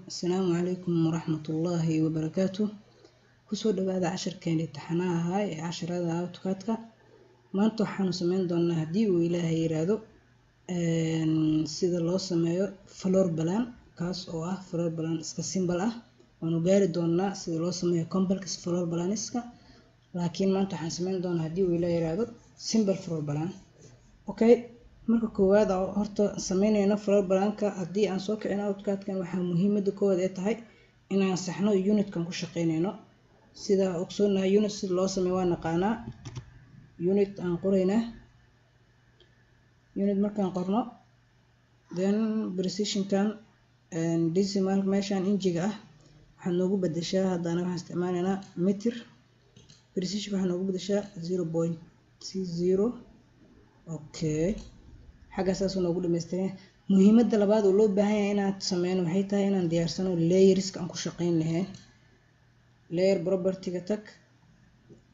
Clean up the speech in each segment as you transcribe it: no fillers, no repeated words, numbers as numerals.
السلام عليكم ورحمة الله وبركاته. كسو دواada casharkeena imtixaanaha ahaa ee casharada AutoCAD-ka. maanta waxaanu sameyn doonaa hadii uu Ilaahay yiraahdo sida loo sameeyo floor plan, kaas oo ah floor plan iska simple ah. waanu gaari doonaa sida loo sameeyo complex floor planiska, laakiin maanta waxaan sameyn doonaa hadii uu Ilaahay yiraahdo simple floor plan. Okay, marka koowaad horta sameynayna floor plan-ka hadii aan soo kicino AutoCAD-kan waxa muhiimada koowaad ay tahay inaan saxno unit-kan ku shaqeynayno. sida ogsoonahay unit sida loo sameeyo waa naqaanaa. unit aan qoraynaa, unit markaan qorno then precision-kan decimal meeshan injiga ah waxaan noogu bedeshaa, haddana waxaan isticmaalaynaa meter. precision waxaan noogu bedeshaa 0.30. okay, xagga saas noogu dhameystiran. muhiimada labaad oo loo baahan yahay inaan sameyno waxay tahay inaan diyaarsano layers-ka aan ku shaqeyn lahayn. layer property-ga tag,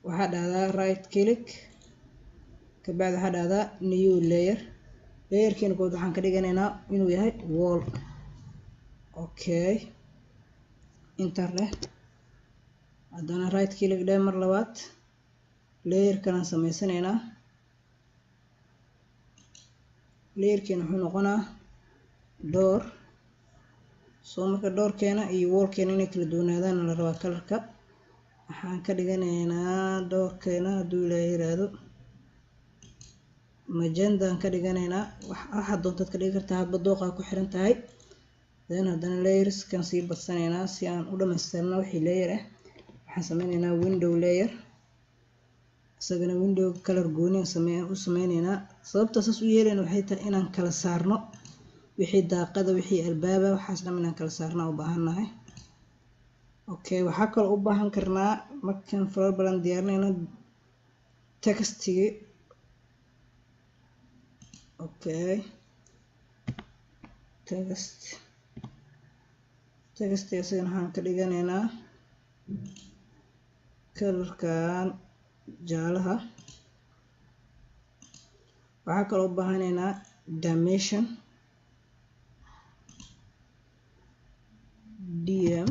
waxaa dhahdaa right click, ka bacdi waxaa dhahdaa new layer. layerkeena kood waxaan ka dhiganaynaa inuu yahay wall. okay, enter leh, haddana right click dheh mar labaad. layerkan aan sameysanaynaa, layerkeena wuxuu noqonaa door. soo marka doorkeena iyo wallkeena inay kala duwanaadaan la rabaa kalarka. waxaan ka dhiganaynaa doorkeena hadduu Ilaahay yiraahdo magenta aan ka dhiganaynaa. waxa doontaad ka dhigi kartaa, hadba dooqa ku xiran tahay. then haddana layers-kan sii badsanaynaa si aan u dhamaystirno wixii layer ah. waxaan sameynaynaa window layer, isagana window color gooni u sameynaynaa. sababta saas u yeelayna waxay tahay inaan kala saarno wixii daaqada, wixii albaaba, waxaas dhan inaan kala saarno u baahannahay. okay, waxaa kaloo u baahan karnaa markaan floor plan diyaarinayno textigi. okay, text isagana waxaan ka dhiganaynaa kalarkan jaalaha. waxaa kaloo u baahanaynaa dimension dm.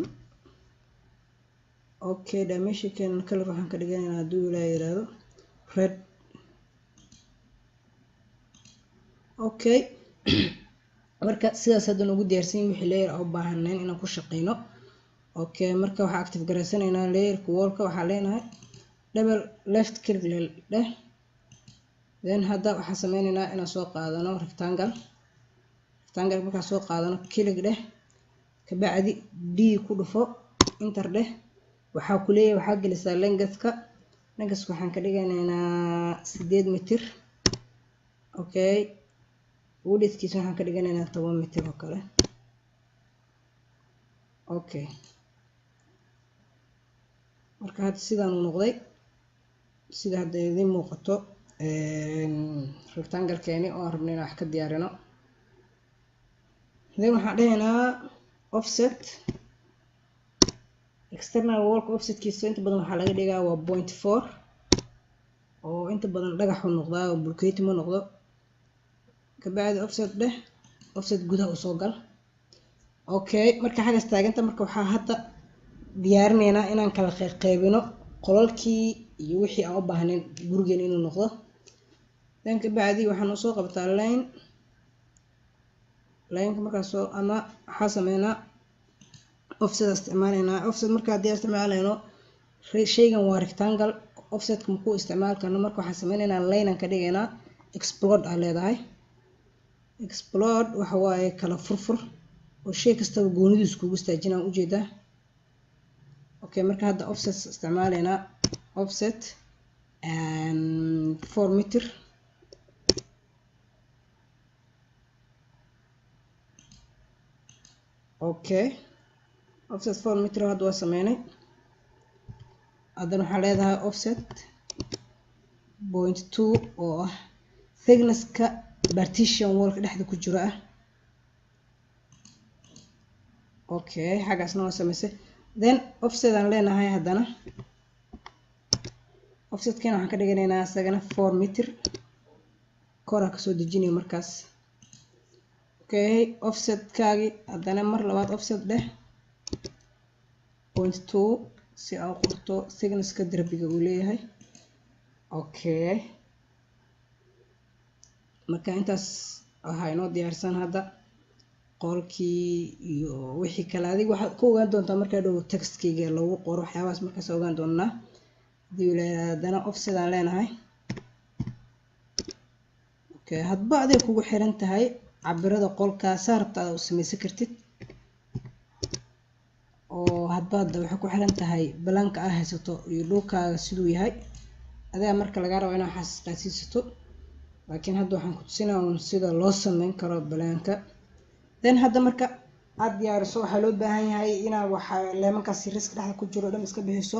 okay, dimension-kan color waxaan ka dhiganaynaa hadduu Ilaahay yiraahdo red. okay marka sidaas haddana ugu diyaarsan wixii layer u baahanayn inaan ku shaqeyno. okay, marka waxaa active garaysanaynaa layerka wall-ka. waxaa leenahay double left click dheh, then hadda waxaan sameynaynaa inaan soo qaadano rectangle. markaan soo qaadano click dheh, ka bacdi d ku dhufo, enter dheh. waxaa ku leeyahay waxaa gelisaa length-ka waxaan ka dhiganaynaa 8 mitir. okay, width-kiisa waxaan ka dhiganaynaa 10 mitir oo kale. okay, marka hadda sidaan uu noqday, sida hadda idin muuqato rectangle-keeni oo aan rabno inaan wax ka diyaarino. then waxaan dhahaynaa offset. external wall-ka offset-kiisa inta badan waxaa laga dhigaa waa 0.4 oo inta badan dhagax u noqdaa oo bulkeeti ma noqdo. ka bacdi offset dheh, offset gudaha u soo gal. okay, marka xagas taaganta marka waxaa hadda diyaarinaynaa inaan kala qaybino qolalkii iyo wixii aan u baahnayn gurigeena inuu noqdo. then ka bacdi waxaan soo qabtaa line-ka markaasoo ama waxaa sameynaa offset isticmaalaynaa. offset marka haddii isticmaalayno shaygan waa rectangle, offset-ka makuu isticmaal karno. marka waxaan sameynaynaa line aan ka dhigaynaa explode aa leedahay. explode waxa waaye kala furfur oo shay kastaba goonidiisa kugu istaajinaan ujeedaa. okay, marka hadda offset isticmaalaynaa offset 4 mitir. okay, offset 4 mitir hadda waa sameynay. haddana waxaa leedahay offset 0.2 oo ah thickness-ka partition wall-ka dhexda ku jiro ah. okay, xaggaasna waa sameysay. then offset aan leenahay, haddana offset-keena waxaan ka dhiganaynaa isagana 4 mitir. koraa kasoo dejinayo markaas. okay, offset kaagi haddana mar labaad offset dheh 0.2 si aan qorto thicknesska darbiga uu leeyahay. Okay, marka intaas waxaa inoo diyaarsan hadda qolkii iyo wixii kale. adiga waxaad ku ogaan doontaa markaa dhow textkayga lagu qoro waxyaabahaas markaas ogaan doonaa. hadii haddana offset aan leenahay. okay, hadba aday kugu xiran tahay cabirada qolka saa rabta aad u samaysan kartid, oo hadba waxay ku xiran tahay balaanka aad haysato iyo dhulkaaga siduu yahay. adiga marka laga rabo inaad xasuus qaadsiisato, laakiin hadda waxaan ku tusinayaa sida loo sameyn karo balaanka. then hadda marka aad diyaariso waxaa loo baahan yahay inaad waxa leemankaas risk dhexda ku jiro dhan iska bixiso.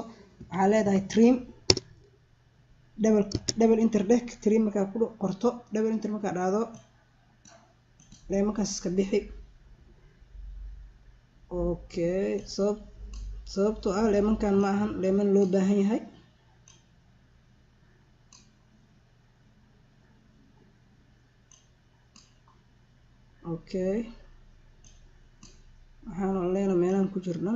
waxaa leedahay trim double enter dheh. trim markaa ku qorto double enter markaa dhacdo leemankaas iska bixi. okay, sababtoo ah leemankan ma ahan leeman loo baahan yahay. okay, waxaana leena meelahan ku jirna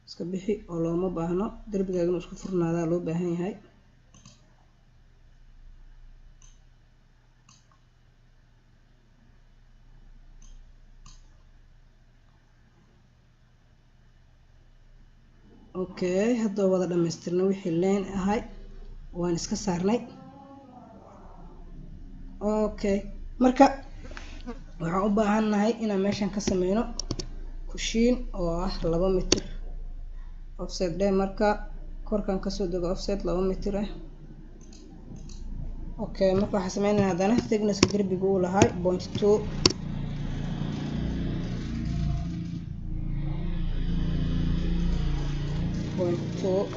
iska bixi oo looma baahno. darbigaaga inuu isku furnaadaa loo baahan yahay. okay, hadda wada dhamaystirna wixii leen ahay waan iska saarnay. okay, marka waxaan u baahannahay inaan meeshan ka sameyno kushiin oo ah 2 mitir offset dheh. marka korkan kasoo dego offset 2 mitir ah. okay, marka waxaan sameynaynaa haddana thicknesska darbiga uu lahay 0.2.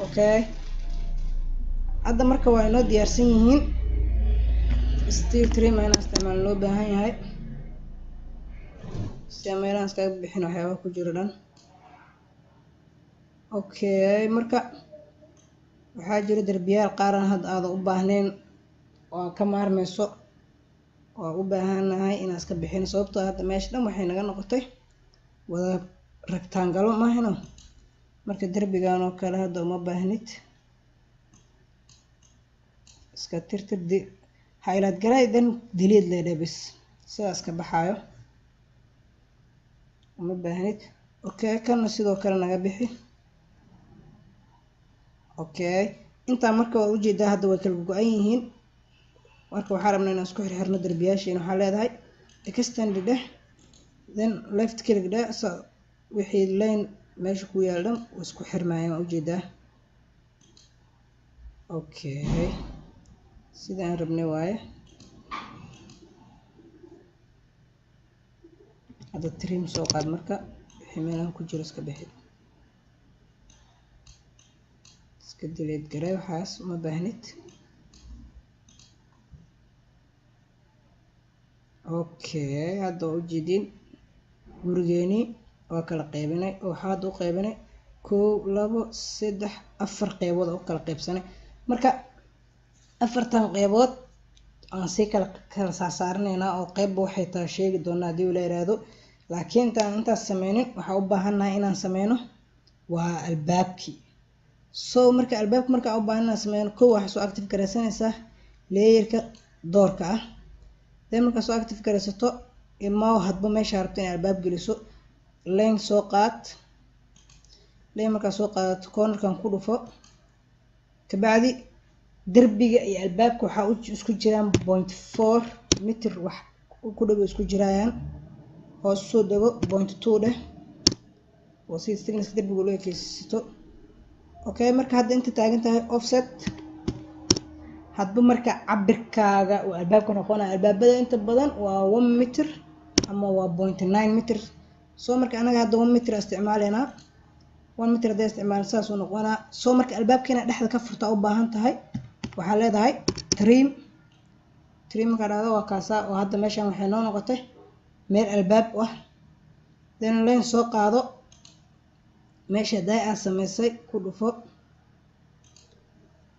okay, hadda marka waa inoo diyaarsan yihiin. steel trim inaan isticmaal loo baahan yahay si aan meelahan iskaga bixin waxyaabaha ku jiro dhan. okay, marka waxaa jira darbiyaal qaaran hadda aada u baahnayn oo ka maarmayso, oo u baahanahay inaan iska bixin sababtoo hadda meesha dhan waxay naga noqotay wada rectangle maahino. marka darbigan oo kale hadda uma baahnid, iska tirtir highlight garay dan delete leedahay bas sidaas ka baxaayo, uma baahnid. okay, kana sidoo kale naga bixi. okay, intaa marka waa ujeedaa hadda way kala go-an yihiin. marka waxaa rabnaa inaan isku xirxirno darbiyaashiina. waxaa leedahay extend dheh, then left click dheh. wixii line meesha ku yaal dhan waa isku xirmayaan waa ujeedaa. okay, sidaan rabnay waaye. hadda trim soo qaad marka wixii meelahan ku jiro iska bixi, iska delete garay waxaas uma baahnid. okay, hadda waa ujeediin gurigeeni waa kala qaybinay. waxaa hadda u qaybinay 1 2 3 4 qaybood oo kala qaybsanay. marka 4tan qaybood aan si kala saarneynaa oo qayb waxay tahay sheegi doonaa hadii uu la yiraahdo. laakiin intaas sameynin waxaa u baahannahay inaan sameyno waa albaabkii. marka albaabka marka u baahannahay sameyno kow waxaa soo active garaysanaysaa layerka doorka ah. markaa soo active garaysato imaa hadba meesha rabto in albaab geliso line soo qaad. line markaa soo qaadato cornerkan ku dhufo, kabacdi darbiga iyo albaabka waxaa isku jiraan 0.4 mitir wax ku dhaw isku jirayaan. hoos soo dego 0.2 dheh oo si thickness darbiga loo ekaysiisto. okay, marka hadda inta taagan tahay offset hadba marka cabirkaaga oo albaabka noqonaya. albaabada inta badan waa 1 mitir ama waa 0.9 mitir. marka anaga hadda 1 mitir isticmaaleynaa. 1 mitir hadda isticmaal saas uu noqonaa. marka albaabkeena dhexda ka furta u baahan tahay waxaa leedahay trim markaa dhahdo waa kaasa oo hadda meeshan waxay noo noqotay meel albaab ah. then line soo qaado meesha day aan samaysay ku dhufo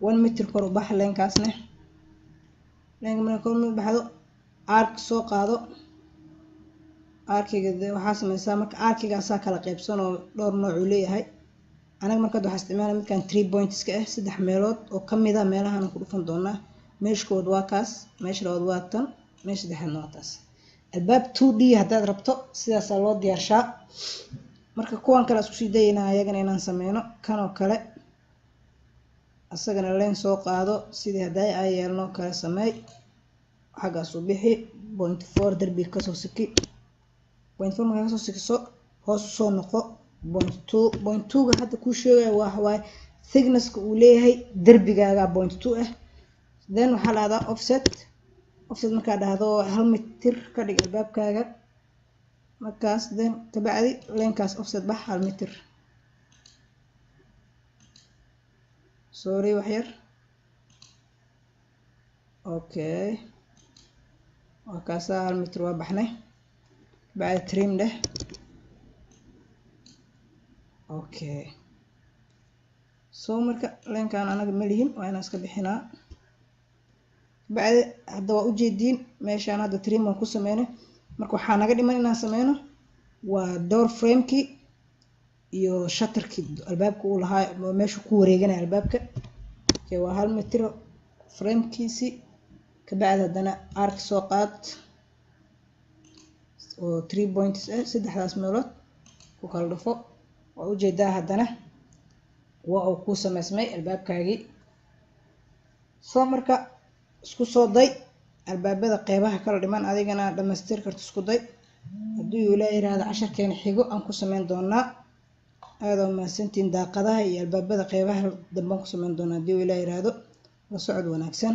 1 mitir kor u bax leenkaasna. leenka marka kor u baxdo arc soo qaado. arkiga waxaa samaysaa marka arkiga asaa kala qaybsan oo dhowr nooc uu leeyahay. anaga markaad waxaa isticmaalaa midkan 3 points ka ah 3 meelood oo kamid ah meelahan ku dhufan doonaa meeshkood waa kaas meesha labaad waa tan meesha saddexaadna waa taas albaab 2D haddaad rabto sidaas loo diyaarshaa marka kuwan kale isku sii daynaa ayagana inaan sameeyno kan oo kale asagana leen soo qaado sidii haday ay yeelno kala sameey xagaas u bixi 0.4 darbi ka soo siki 0.4 marka soo sikiso hoos soo noqo 0.2 ga hadda ku sheegay waa thickness ka uu leeyahay darbigaaga 0.2 ah then waxa la aadaa offset marka dhahdo 1 mitir ka dhig albaabkaaga markaas then tabacdi leenkaas offset bax 1 mitir sorry wax yar okay وكاسا 1 متر وبحنا بعد تريم ده اوكي سو marka leenkan anaga malihin waa inaan iska bixinaa بعد hadda waa u jeedin meeshaan hadda trim aan ku sameeyay marka waxa naga dhiman inaan sameeyno waa door frame-ki iyo shutter-ki albaabka uu lahaa meesha ku wareeganay albaabka waa 1 mitir frame-kiisi kabacdi hadana arc soo qaad oo 3 points saddexdaas meelood ku kala dhufo oo u jeedaa hadana waa uu ku sameysmay albaabkaagi soo marka isku soo day albaabada qeybaha kala dhiman adigana dhameystir karto isku day hadii uu leeyahay casharkeena xigo aan ku sameyn doonaa aadoo maasantiin daaqadaha iyo albaabada qeybaha dambe ku sameyn doonaa hadii uu leeyahay la socod wanaagsan